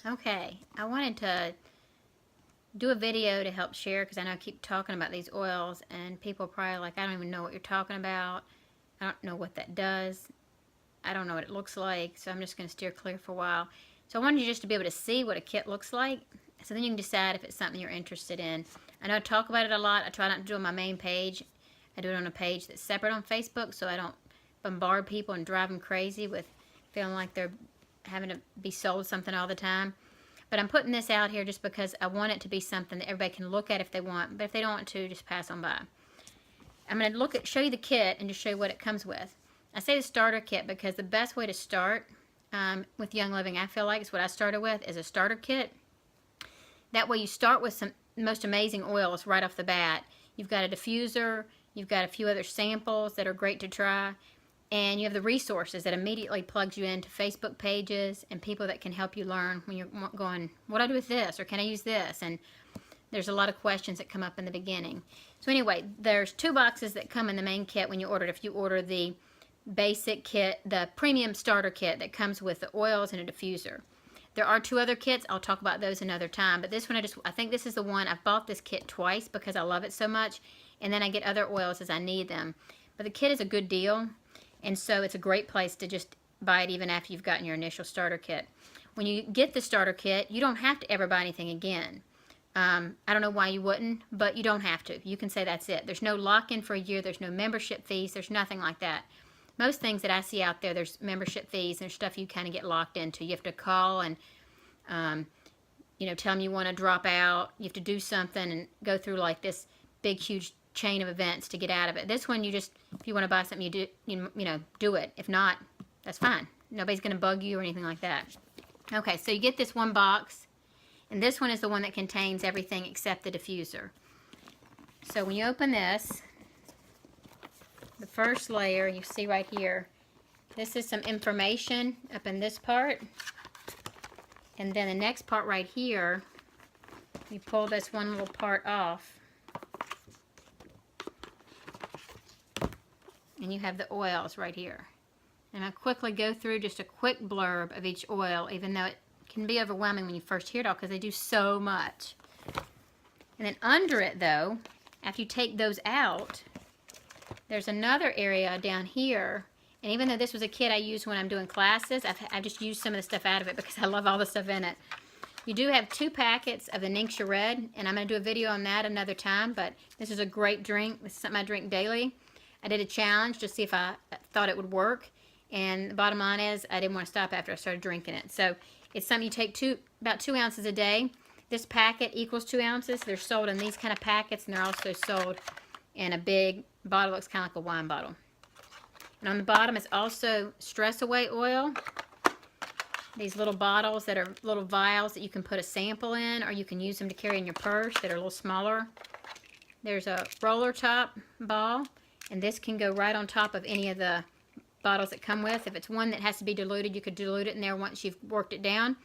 Okay, I wanted to do a video to help share because I know I keep talking about these oils and people are probably like, I don't even know what you're talking about. I don't know what that does. I don't know what it looks like, so I'm just going to steer clear for a while. So I wanted you just to be able to see what a kit looks like, so then you can decide if it's something you're interested in. I know I talk about it a lot. I try not to do it on my main page. I do it on a page that's separate on Facebook so I don't bombard people and drive them crazy with feeling like they're having to be sold something all the time. But I'm putting this out here just because I want it to be something that everybody can look at if they want, but if they don't want to, just pass on by. I'm going to show you the kit and just show you what it comes with. I say the starter kit because the best way to start with Young Living, I feel like, is what I started with, is a starter kit. That way you start with some most amazing oils right off the bat. You've got a diffuser, you've got a few other samples that are great to try, and you have the resources that immediately plugs you into Facebook pages and people that can help you learn when you're going, what do I do with this, or can I use this? And there's a lot of questions that come up in the beginning. So anyway, there's 2 boxes that come in the main kit when you order it. If you order the basic kit, the premium starter kit that comes with the oils and a diffuser. There are 2 other kits. I'll talk about those another time. But this one, I think this is the one. I've bought this kit twice because I love it so much. And then I get other oils as I need them. But the kit is a good deal. And so it's a great place to just buy it even after you've gotten your initial starter kit. When you get the starter kit, you don't have to ever buy anything again. I don't know why you wouldn't, but you don't have to. You can say that's it. There's no lock-in for a year. There's no membership fees. There's nothing like that. Most things that I see out there, there's membership fees and stuff you kind of get locked into. You have to call and, tell them you want to drop out. You have to do something and go through like this big, huge chain of events to get out of it. This one, you just, if you want to buy something, do it. If not, that's fine. Nobody's going to bug you or anything like that. Okay, so you get this one box, and this one is the one that contains everything except the diffuser. So when you open this, the first layer you see right here, this is some information up in this part, and then the next part right here, you pull this one little part off, and you have the oils right here. And I'll quickly go through just a quick blurb of each oil, even though it can be overwhelming when you first hear it all because they do so much. And then under it though, after you take those out, there's another area down here, and even though this was a kit I use when I'm doing classes, I've just used some of the stuff out of it because I love all the stuff in it. You do have 2 packets of the Ningxia Red, and I'm going to do a video on that another time, but this is a great drink. This is something I drink daily. I did a challenge to see if I thought it would work, and the bottom line is I didn't want to stop after I started drinking it. So it's something you take about 2 ounces a day. This packet equals 2 ounces. They're sold in these kind of packets, and they're also sold in a big bottle. Looks kind of like a wine bottle. And on the bottom is also Stress Away oil. These little bottles that are little vials that you can put a sample in, or you can use them to carry in your purse that are a little smaller. There's a roller top ball, and this can go right on top of any of the bottles that come with. If it's one that has to be diluted, you could dilute it in there once you've worked it down.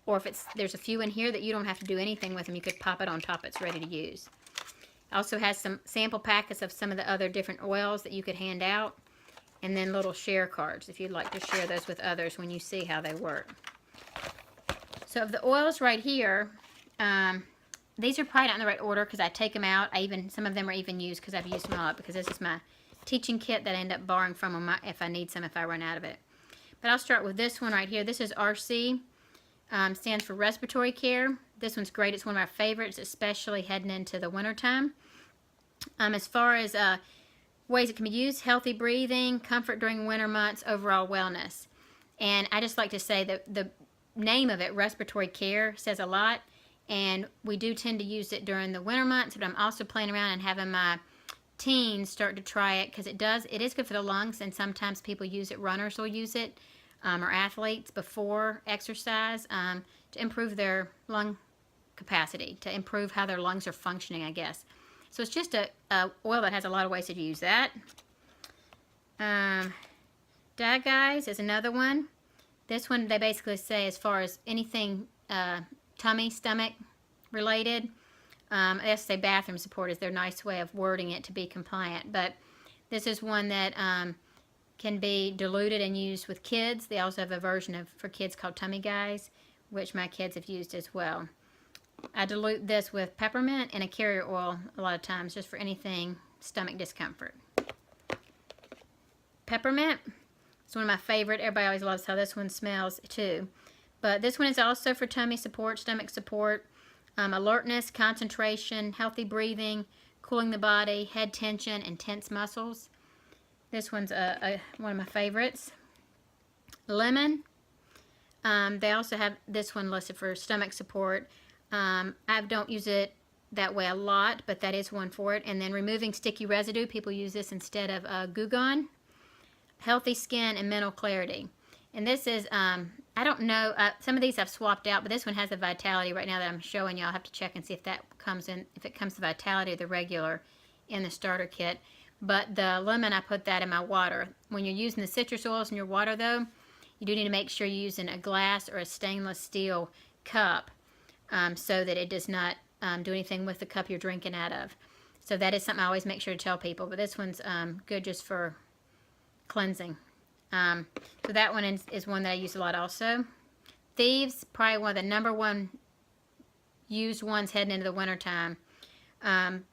Or if there's a few in here that you don't have to do anything with them, you could pop it on top. It's ready to use. Also has some sample packets of some of the other different oils that you could hand out. And then little share cards if you'd like to share those with others when you see how they work. So of the oils right here, these are probably not in the right order because I take them out. Some of them are even used because I've used them all up because this is my teaching kit that I end up borrowing from them if I need some, if I run out of it. But I'll start with this one right here. This is RC, stands for respiratory care. This one's great. It's one of my favorites, especially heading into the winter time. As far as ways it can be used, healthy breathing, comfort during winter months, overall wellness. And I just like to say that the name of it, respiratory care, says a lot. And we do tend to use it during the winter months, but I'm also playing around and having my teens start to try it because it is good for the lungs, and sometimes people use it. Runners will use it, or athletes before exercise to improve their lung capacity, to improve how their lungs are functioning, I guess. So it's just a oil that has a lot of ways to use that. Guys is another one. This one they basically say as far as anything tummy, stomach related. I guess say bathroom support is their nice way of wording it to be compliant. But this is one that can be diluted and used with kids. They also have a version for kids called Tummy Guys, which my kids have used as well. I dilute this with peppermint and a carrier oil a lot of times, just for anything stomach discomfort. Peppermint is one of my favorite. Everybody always loves how this one smells too. But this one is also for tummy support, stomach support, alertness, concentration, healthy breathing, cooling the body, head tension, and tense muscles. This one's one of my favorites. Lemon. They also have this one listed for stomach support. I don't use it that way a lot, but that is one for it. And then removing sticky residue. People use this instead of Goo Gone. Healthy skin and mental clarity. And this is, I don't know, some of these I've swapped out, but this one has the Vitality right now that I'm showing you. I'll have to check and see if that comes in, if it comes to Vitality or the regular in the starter kit. But the lemon, I put that in my water. When you're using the citrus oils in your water, though, you do need to make sure you're using a glass or a stainless steel cup so that it does not do anything with the cup you're drinking out of. So that is something I always make sure to tell people. But this one's good just for cleansing. So that one is one that I use a lot also. Thieves, probably one of the #1 used ones heading into the winter time.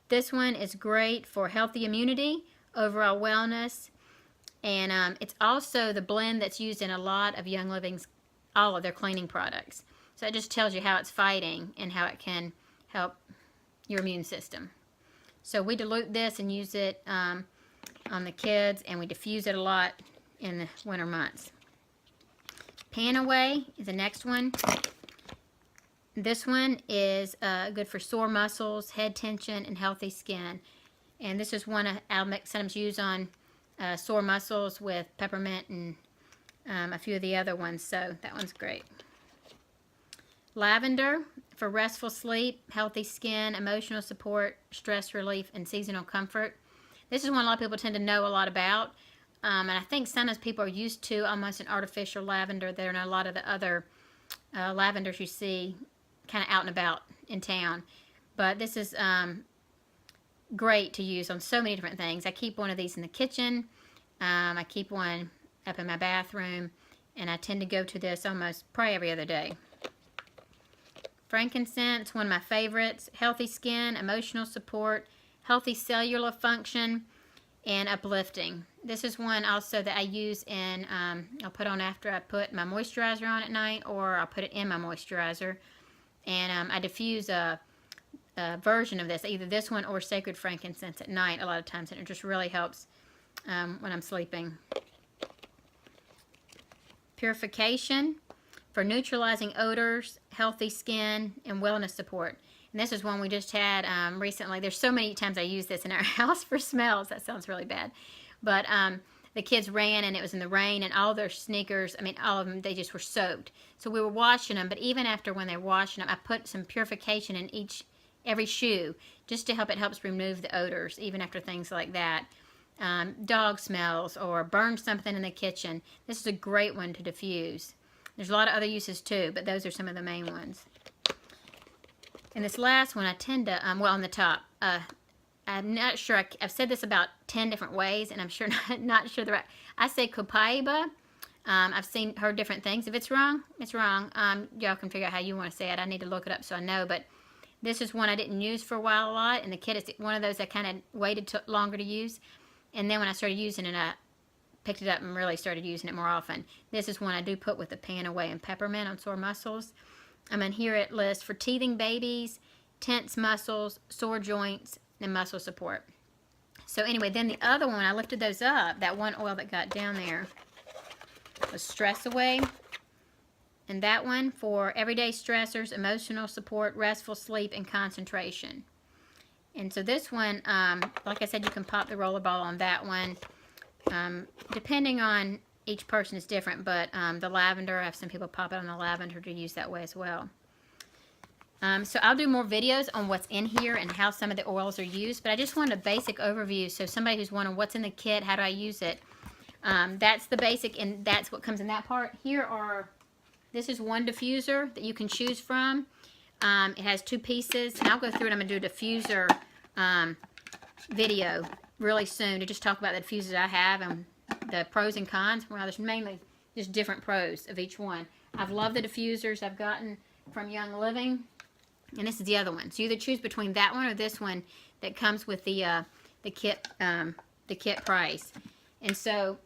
This one is great for healthy immunity, overall wellness, and it's also the blend that's used in a lot of Young Living's, all of their cleaning products. So it just tells you how it's fighting and how it can help your immune system. So we dilute this and use it on the kids, and we diffuse it a lot in the winter months. Panaway is the next one. This one is good for sore muscles, head tension, and healthy skin. And this is one I'll sometimes use on sore muscles with peppermint and a few of the other ones. So that one's great. Lavender for restful sleep, healthy skin, emotional support, stress relief, and seasonal comfort. This is one a lot of people tend to know a lot about. And I think sometimes people are used to almost an artificial lavender. There are a lot of the other lavenders you see kind of out and about in town. But this is great to use on so many different things. I keep one of these in the kitchen. I keep one up in my bathroom. And I tend to go to this almost probably every other day. Frankincense, one of my favorites. Healthy skin, emotional support, healthy cellular function, and uplifting. This is one also that I use in, I'll put on after I put my moisturizer on at night, or I'll put it in my moisturizer. And I diffuse a version of this, either this one or Sacred Frankincense at night a lot of times, and it just really helps when I'm sleeping. Purification for neutralizing odors, healthy skin, and wellness support. And this is one we just had recently. There's so many times I use this in our house for smells. That sounds really bad. But the kids ran, and it was in the rain, and all their sneakers, I mean, all of them, they just were soaked. So we were washing them, but even after when they're washing them, I put some purification in every shoe, just to help. It helps remove the odors, even after things like that. Dog smells, or burn something in the kitchen. This is a great one to diffuse. There's a lot of other uses too, but those are some of the main ones. And this last one, I tend to, well, on the top, I'm not sure, I've said this about 10 different ways, and I'm sure not sure the right, I say copaiba. I've heard different things. If it's wrong, it's wrong. Y'all can figure out how you want to say it. I need to look it up so I know, but this is one I didn't use for a while a lot, and the kid is one of those I kind of waited longer to use, and then when I started using it, I picked it up and really started using it more often. This is one I do put with the Panaway and peppermint on sore muscles. In here it lists for teething babies, tense muscles, sore joints, and muscle support. So anyway, then the other one, I lifted those up. That one oil that got down there was Stress Away. And that one for everyday stressors, emotional support, restful sleep, and concentration. And so this one, like I said, you can pop the rollerball on that one. Depending on each person is different, but the lavender, I have some people pop it on the lavender to use that way as well. So I'll do more videos on what's in here and how some of the oils are used, but I just wanted a basic overview, so somebody who's wondering what's in the kit, how do I use it, that's the basic, and that's what comes in that part. This is one diffuser that you can choose from. It has 2 pieces, and I'll go through it. I'm going to do a diffuser video really soon to just talk about the diffusers I have and the pros and cons. Well, there's mainly just different pros of each one. I've loved the diffusers I've gotten from Young Living. And this is the other one. So you either choose between that one or this one that comes with the kit price. And so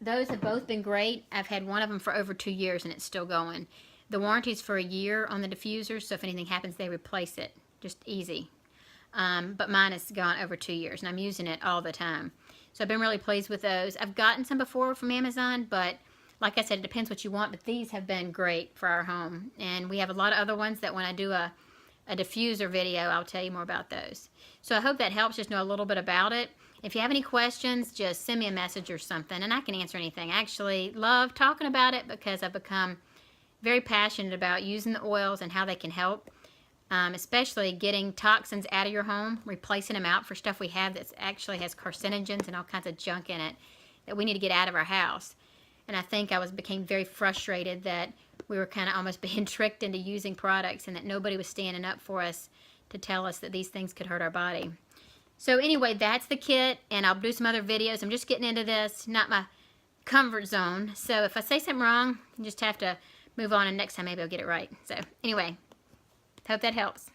those have both been great. I've had one of them for over 2 years and it's still going. The warranty's for a year on the diffusers, so if anything happens, they replace it. Just easy. But mine has gone over 2 years, and I'm using it all the time. So I've been really pleased with those. I've gotten some before from Amazon, but like I said, it depends what you want. But these have been great for our home. And we have a lot of other ones that when I do a diffuser video, I'll tell you more about those. So I hope that helps just know a little bit about it. If you have any questions, just send me a message or something, and I can answer anything. I actually love talking about it because I've become very passionate about using the oils and how they can help. Especially getting toxins out of your home, replacing them out for stuff we have that actually has carcinogens and all kinds of junk in it that we need to get out of our house. And I think I became very frustrated that we were kind of almost being tricked into using products and that nobody was standing up for us to tell us that these things could hurt our body. So anyway, that's the kit, and I'll do some other videos. I'm just getting into this, not my comfort zone. So if I say something wrong, you just have to move on, and next time maybe I'll get it right. So anyway, hope that helps.